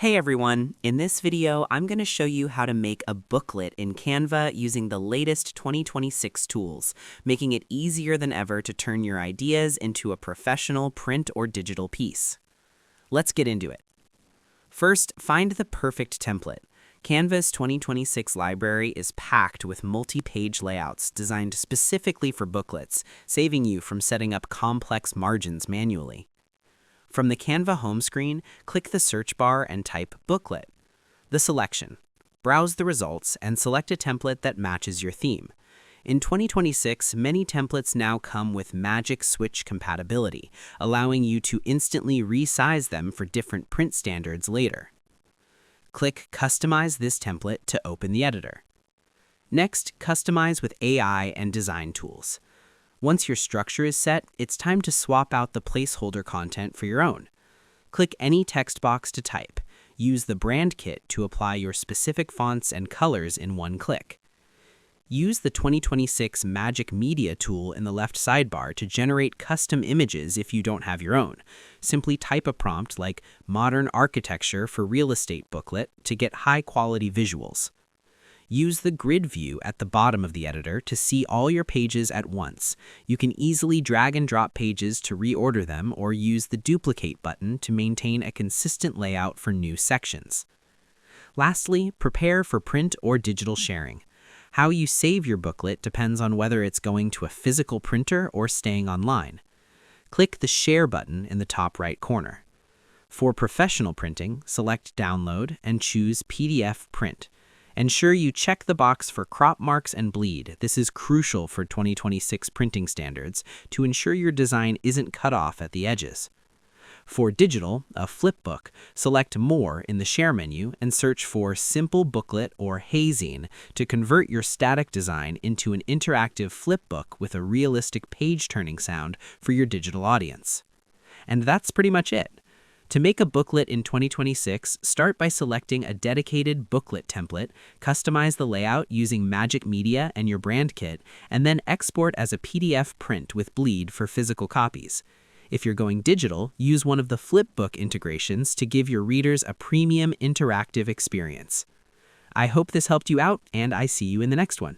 Hey everyone, in this video I'm going to show you how to make a booklet in Canva using the latest 2026 tools, making it easier than ever to turn your ideas into a professional print or digital piece. Let's get into it. First, find the perfect template. Canva's 2026 library is packed with multi-page layouts designed specifically for booklets, saving you from setting up complex margins manually. From the Canva home screen, click the search bar and type Booklet. The selection. Browse the results and select a template that matches your theme. In 2026, many templates now come with Magic Switch compatibility, allowing you to instantly resize them for different print standards later. Click Customize this template to open the editor. Next, customize with AI and design tools. Once your structure is set, it's time to swap out the placeholder content for your own. Click any text box to type. Use the brand kit to apply your specific fonts and colors in one click. Use the 2026 Magic Media tool in the left sidebar to generate custom images if you don't have your own. Simply type a prompt like Modern Architecture for Real Estate Booklet to get high-quality visuals. Use the grid view at the bottom of the editor to see all your pages at once. You can easily drag and drop pages to reorder them or use the duplicate button to maintain a consistent layout for new sections. Lastly, prepare for print or digital sharing. How you save your booklet depends on whether it's going to a physical printer or staying online. Click the Share button in the top right corner. For professional printing, select Download and choose PDF Print. Ensure you check the box for crop marks and bleed. This is crucial for 2026 printing standards to ensure your design isn't cut off at the edges. For digital, a flipbook, select More in the Share menu and search for Simple Booklet or Hazine to convert your static design into an interactive flipbook with a realistic page-turning sound for your digital audience. And that's pretty much it. To make a booklet in 2026, start by selecting a dedicated booklet template, customize the layout using Magic Media and your brand kit, and then export as a PDF print with bleed for physical copies. If you're going digital, use one of the flipbook integrations to give your readers a premium interactive experience. I hope this helped you out, and I see you in the next one.